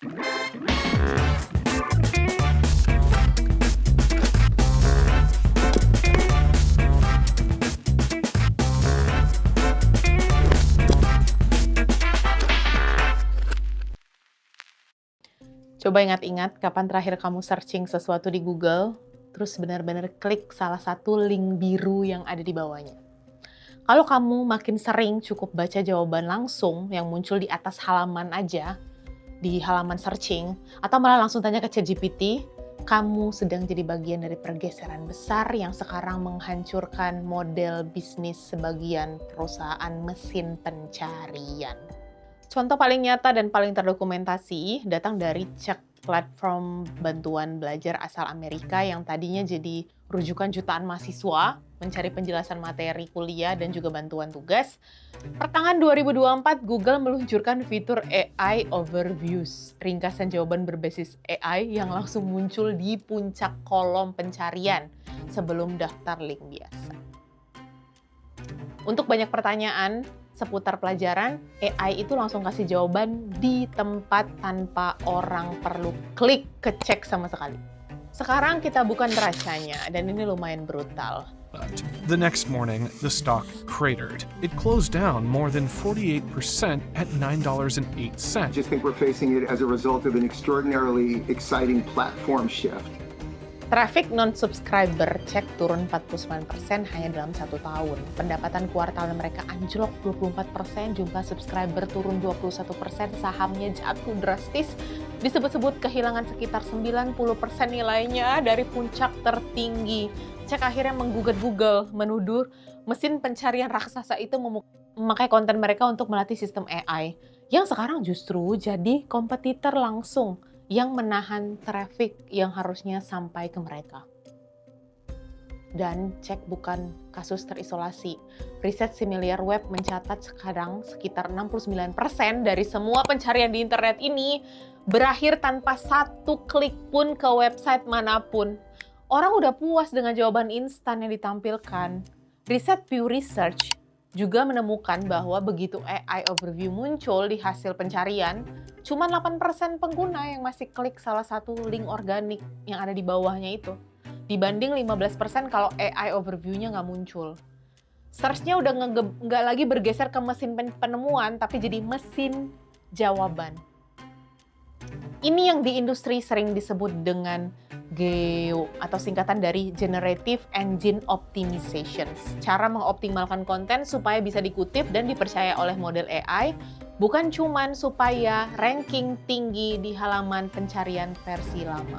Coba ingat-ingat kapan terakhir kamu searching sesuatu di Google, terus benar-benar klik salah satu link biru yang ada di bawahnya. Kalau kamu makin sering cukup baca jawaban langsung yang muncul di atas halaman aja, di halaman searching, atau malah langsung tanya ke ChatGPT, kamu sedang jadi bagian dari pergeseran besar yang sekarang menghancurkan model bisnis sebagian perusahaan mesin pencarian. Contoh paling nyata dan paling terdokumentasi datang dari Check, platform bantuan belajar asal Amerika yang tadinya jadi rujukan jutaan mahasiswa mencari penjelasan materi kuliah dan juga bantuan tugas. Pertengahan 2024, Google meluncurkan fitur AI Overviews, ringkasan jawaban berbasis AI yang langsung muncul di puncak kolom pencarian sebelum daftar link biasa. Untuk banyak pertanyaan seputar pelajaran, AI itu langsung kasih jawaban di tempat tanpa orang perlu klik ke cek sama sekali. Sekarang kita bukan neracanya, dan ini lumayan brutal. The next morning, the stock cratered. It closed down more than 48% at $9.08. I just think we're facing it as a result of an extraordinarily exciting platform shift. Traffic non-subscriber cek turun 49% hanya dalam 1 tahun. Pendapatan kuartal mereka anjlok 24%, jumlah subscriber turun 21%, sahamnya jatuh drastis. Disebut-sebut kehilangan sekitar 90% nilainya dari puncak tertinggi. Cek akhirnya menggugat Google, menuduh mesin pencarian raksasa itu memakai konten mereka untuk melatih sistem AI, yang sekarang justru jadi kompetitor langsung yang menahan traffic yang harusnya sampai ke mereka. Dan cek bukan kasus terisolasi. Riset Similarweb mencatat sekarang sekitar 69% dari semua pencarian di internet ini berakhir tanpa satu klik pun ke website manapun. Orang udah puas dengan jawaban instan yang ditampilkan. Riset Pew Research juga menemukan bahwa begitu AI Overview muncul di hasil pencarian, cuma 8% pengguna yang masih klik salah satu link organik yang ada di bawahnya itu. Dibanding 15% kalau AI Overview-nya nggak muncul. Search-nya udah nggak lagi bergeser ke mesin penemuan, tapi jadi mesin jawaban. Ini yang di industri sering disebut dengan GEO atau singkatan dari Generative Engine Optimization. Cara mengoptimalkan konten supaya bisa dikutip dan dipercaya oleh model AI, bukan cuman supaya ranking tinggi di halaman pencarian versi lama.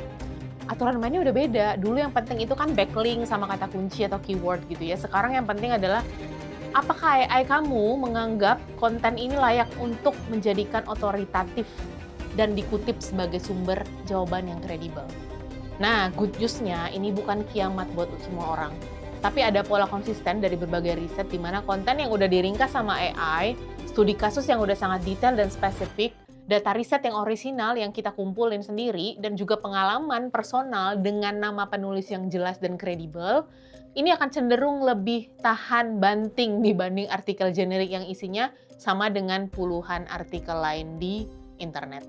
Aturan mainnya udah beda. Dulu yang penting itu kan backlink sama kata kunci atau keyword gitu ya. Sekarang yang penting adalah apakah AI kamu menganggap konten ini layak untuk menjadikan otoritatif dan dikutip sebagai sumber jawaban yang kredibel. Nah, good news-nya ini bukan kiamat buat semua orang. Tapi ada pola konsisten dari berbagai riset di mana konten yang udah diringkas sama AI, studi kasus yang udah sangat detail dan spesifik, data riset yang orisinal yang kita kumpulin sendiri, dan juga pengalaman personal dengan nama penulis yang jelas dan kredibel, ini akan cenderung lebih tahan banting dibanding artikel generik yang isinya sama dengan puluhan artikel lain di internet.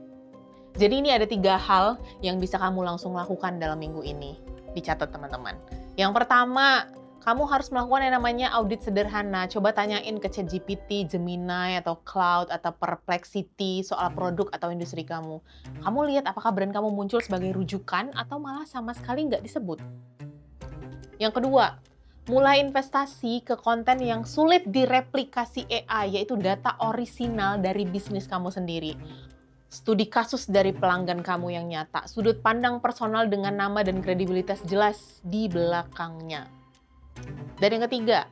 Jadi ini ada 3 hal yang bisa kamu langsung lakukan dalam minggu ini. Dicatat teman-teman. Yang pertama, kamu harus melakukan yang namanya audit sederhana. Coba tanyain ke ChatGPT, Gemini, atau Cloud, atau Perplexity soal produk atau industri kamu. Kamu lihat apakah brand kamu muncul sebagai rujukan atau malah sama sekali nggak disebut. Yang kedua, mulai investasi ke konten yang sulit direplikasi AI, yaitu data orisinal dari bisnis kamu sendiri. Studi kasus dari pelanggan kamu yang nyata, sudut pandang personal dengan nama dan kredibilitas jelas di belakangnya. Dan yang ketiga,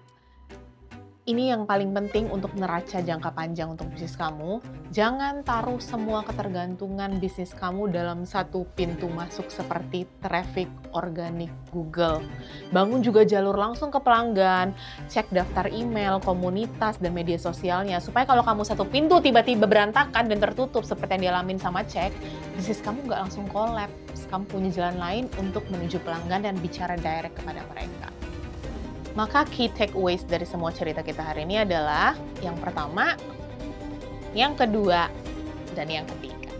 ini yang paling penting untuk neraca jangka panjang untuk bisnis kamu. Jangan taruh semua ketergantungan bisnis kamu dalam satu pintu masuk seperti traffic organik Google. Bangun juga jalur langsung ke pelanggan, cek daftar email, komunitas, dan media sosialnya. Supaya kalau kamu satu pintu tiba-tiba berantakan dan tertutup seperti yang dialamin sama Cek, bisnis kamu nggak langsung collapse. Kamu punya jalan lain untuk menuju pelanggan dan bicara direct kepada mereka. Maka key takeaways dari semua cerita kita hari ini adalah yang pertama, yang kedua, dan yang ketiga.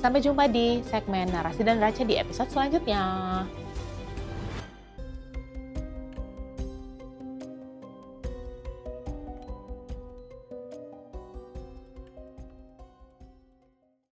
Sampai jumpa di segmen Narasi dan Raca di episode selanjutnya.